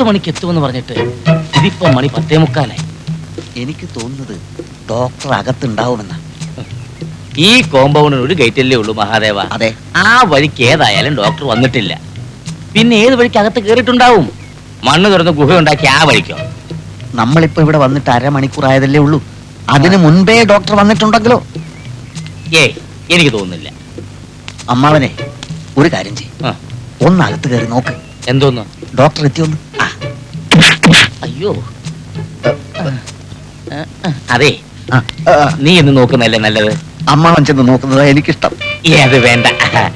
മണിക്ക് എത്തുമെന്ന് പറഞ്ഞിട്ട് ഇതിപ്പോ മണി 10:45. എനിക്ക് തോന്നുന്നത് ഡോക്ടർ അകത്തുണ്ടാവുമെന്നാ. ഈ കോമ്പൗണ്ടിന് ഒരു ഗേറ്റല്ലേ ഉള്ളൂ മഹാദേവ. അതെ. ആ വഴിക്ക് ഏതായാലും ഡോക്ടർ വന്നിട്ടില്ല. പിന്നെ ഏത് വഴിക്ക് അകത്ത് കേറിയിട്ടുണ്ടാവും? മണ്ണ് തുറന്ന് ഗുഹ ഉണ്ടാക്കി ആ വഴിക്കോ? നമ്മളിപ്പോ ഇവിടെ വന്നിട്ട് അരമണിക്കൂറായതല്ലേ ഉള്ളൂ. അതിന് മുൻപേ ഡോക്ടർ വന്നിട്ടുണ്ടെങ്കിലോ? എനിക്ക് തോന്നുന്നില്ല. അമ്മാവനെ ഒരു കാര്യം ചെയ്യും, ഒന്നകത്ത് കയറി നോക്ക്. എന്തോന്ന്? ഡോക്ടർ എത്തിയൊന്ന്. അയ്യോ, അതെ, നീ എന്ന് നോക്കുന്നല്ലേ നല്ലത്. അമ്മാവൻ ചെന്ന് നോക്കുന്നത് എനിക്കിഷ്ടം. അത് വേണ്ട.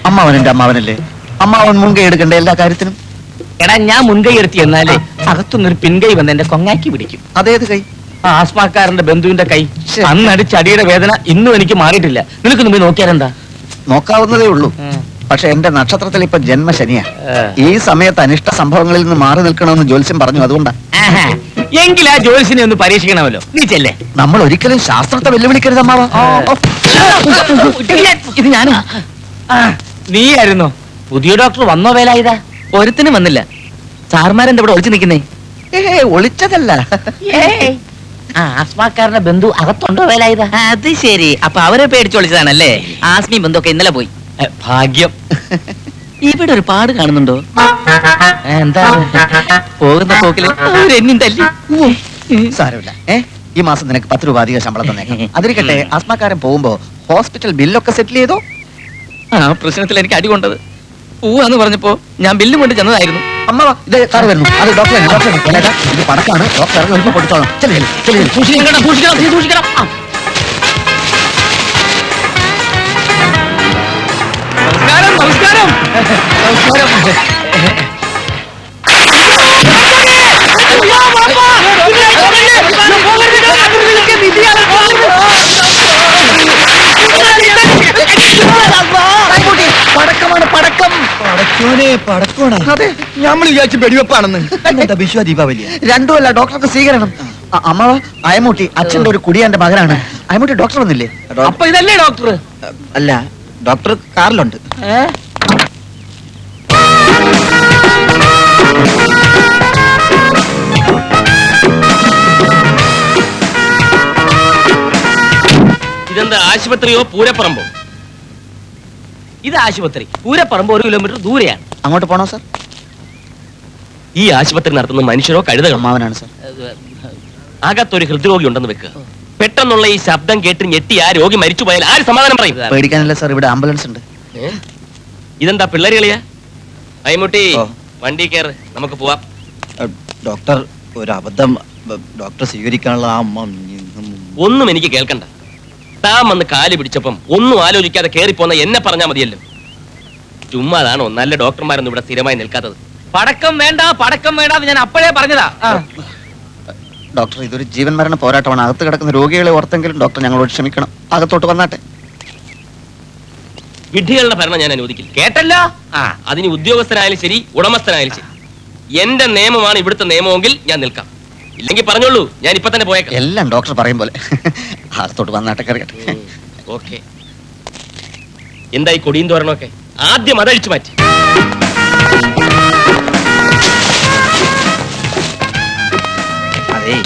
അമ്മാവൻ എന്റെ അമ്മാവനല്ലേ. അമ്മാവൻ മുൻകൈ എടുക്കണ്ടേ എല്ലാ കാര്യത്തിനും? എടാ, ഞാൻ മുൻകൈ എടുത്തി എന്നാലേ അകത്തുനിന്നൊരു പിൻകൈ വന്ന് എന്റെ കൊങ്ങാക്കി പിടിക്കും. അതേത് കൈ? ആസ്മാക്കാരന്റെ ബന്ധുവിന്റെ കൈ. അന്നടിച്ച അടിയുടെ വേദന ഇന്നും എനിക്ക് മാറിയിട്ടില്ല. നിനക്ക് മുമ്പ് നോക്കിയാലെന്താ? നോക്കാവുന്നതേ ഉള്ളൂ. പക്ഷെ എന്റെ നക്ഷത്രത്തിൽ ഇപ്പൊ ജന്മശനിയാ. ഈ സമയത്ത് അനിഷ്ട സംഭവങ്ങളിൽ നിന്ന് മാറി നിൽക്കണമെന്ന് ജ്യോത്സ്യം പറഞ്ഞു. അതുകൊണ്ടാ. എങ്കിൽ ആ ജ്യോത്സ്യനെ ഒന്ന് പരീക്ഷിക്കണമല്ലോ. നീ ചെല്ലേ. നമ്മൾ ഒരിക്കലും ശാസ്ത്രത്തെ വെല്ലുവിളിക്കരുത് അമ്മാവ. ഇത് ഞാനും. നീയായിരുന്നോ? പുതിയ ഡോക്ടർ വന്നോ? വേലായുധ ഒരുത്തിനും വന്നില്ല. സാർമാരെന്താ ഇവിടെ ഒളിച്ചു നിൽക്കുന്നേ? ഒളിച്ചതല്ല. ആസ്മാക്കാരന്റെ ബന്ധു അകത്തുണ്ടോ വേലായുധ? അത് ശരി. അപ്പൊ അവരെ പേടിച്ചൊളിച്ചതാണല്ലേ? ആസ്മി ബന്ധുക്കെ ഇന്നലെ പോയി. ഭാഗ്യം. ഇവിടെ ഒരു പാട് കാണുന്നുണ്ടോ? എന്താ? പോകുന്ന പോക്കില് എന്നും തല്ലി. സാരമില്ല. ഈ മാസം നിനക്ക് 10 രൂപ അധികം ശമ്പളം തന്നേക്കാം. അതിരിക്കട്ടെ, ആസ്മാക്കാരൻ പോകുമ്പോ ഹോസ്പിറ്റൽ ബില്ലൊക്കെ സെറ്റിൽ ചെയ്തോ? ആ പ്രശ്നത്തിൽ എനിക്ക് അടി കൊണ്ടത് പോവാന്ന് പറഞ്ഞപ്പോ ഞാൻ ബില്ലും കൊണ്ട് ചെന്നതായിരുന്നു. അമ്മ ഇത് കാറ് വരുന്നു. അത് ഡോക്ടർ ഇത് പടക്കാണ്. ഡോക്ടർ ഇറങ്ങി വരുമ്പോ കൊടുത്തോളാം. സൂക്ഷിക്കണം, സൂക്ഷിക്കണം, സൂക്ഷിക്കണം. നമസ്കാരം, നമസ്കാരം, നമസ്കാരം. പടക്കമാണ്, പടക്കം. അതെ, നമ്മൾ വിചാരിച്ചു വെടിവെപ്പാണെന്ന്. എന്താ വിശ്വ ദീപാവലി? രണ്ടുമല്ല, ഡോക്ടർക്ക് സ്വീകരണം. അമ്മാവ, അയമൂട്ടി അച്ഛന്റെ ഒരു കുടിയാന്റെ മകനാണ്. അയമൂട്ടി ഡോക്ടർ വന്നില്ലേ? അപ്പൊ ഇതല്ലേ ഡോക്ടർ? അല്ല, ഡോക്ടർ കാറിലുണ്ട്. ഇതെന്താ, ആശുപത്രിയോ പൂരപ്പറമ്പോ? ഇത് ആശുപത്രി. പൂരപ്പറമ്പ് 1 കിലോമീറ്റർ ദൂരെയാണ്. അങ്ങോട്ട് പോണോ സാർ? ഈ ആശുപത്രി നടത്തുന്ന മനുഷ്യരോ കഴുതകളോ? അമ്മാവനാണ് സാർ. അകത്തൊരു ഹൃദ്രോഗി ഉണ്ടെന്ന് വെക്കുക. പെട്ടെന്നുള്ള ഈ ശബ്ദം കേട്ട് ഞെട്ടി ആ രോഗി മരിച്ചു പോയാൽ ആര് സമാധാനം പറയും? പേടിക്കാനല്ല സാർ, ഇവിടെ ആംബുലൻസ് ഉണ്ട്. ഇതെന്താ പിള്ളേര് കളിയാ? അയ്മുട്ടി, വണ്ടി കയറ്, നമുക്ക് പോവാം. ഡോക്ടർ, ഒരു അബദ്ധം. ഡോക്ടർ സ്വീകരിക്കാനുള്ള ആ അമ്മ ഒന്നും എനിക്ക് കേൾക്കണ്ട. താൻ വന്ന് കാല് പിടിച്ചപ്പം ഒന്നും ആലോചിക്കാതെ കേറിപ്പോന്ന എന്നെ പറഞ്ഞാ മതിയല്ലോ. ചുമ്മാതാണോ നല്ല ഡോക്ടർമാരൊന്നും ഇവിടെ സ്ഥിരമായി നിൽക്കാത്തത്? പടക്കം വേണ്ട, പടക്കം വേണ്ട, ഞാൻ അപ്പോഴേ പറഞ്ഞതാ. ഡോക്ടർ, ഇതൊരു ജീവൻ മരണ പോരാട്ടമാണ്. അകത്ത് കിടക്കുന്ന രോഗികളെ ഓർത്തെങ്കിലും ഡോക്ടർ ഞങ്ങളോട് ക്ഷമിക്കണം. അകത്തോട്ട് വന്നാട്ടെ. വിഡ്ഢികളുടെ ഭരണം ഞാൻ അനുവദിക്കില്ല, കേട്ടല്ലോ? അതിന് ഉദ്യോഗസ്ഥനായാലും ശരി, ഉടമസ്ഥനായാലും ശരി. എന്റെ നിയമമാണ് ഇവിടുത്തെ നിയമമെങ്കിൽ ഞാൻ നിൽക്കാം. ഇല്ലെങ്കിൽ പറഞ്ഞോളൂ, ഞാൻ ഇപ്പൊ തന്നെ പോയേക്കാം. എല്ലാം ഡോക്ടർ പറയും പോലെ. അകത്തോട്ട് വന്നാട്ടെ, കറിയട്ടെ. ഓക്കെ. എന്തായി കൊടിയും തോരണമൊക്കെ? ആദ്യം അതഴിച്ചു മാറ്റി. അതേ,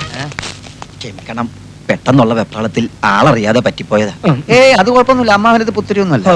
ക്ഷമിക്കണം. പെട്ടെന്നുള്ള വെപ്രാളത്തിൽ ആളറിയാതെ പറ്റിപ്പോയതാ. അത് കുഴപ്പമൊന്നുമില്ല. അമ്മാവനത് പുത്തിരിയൊന്നുമല്ല.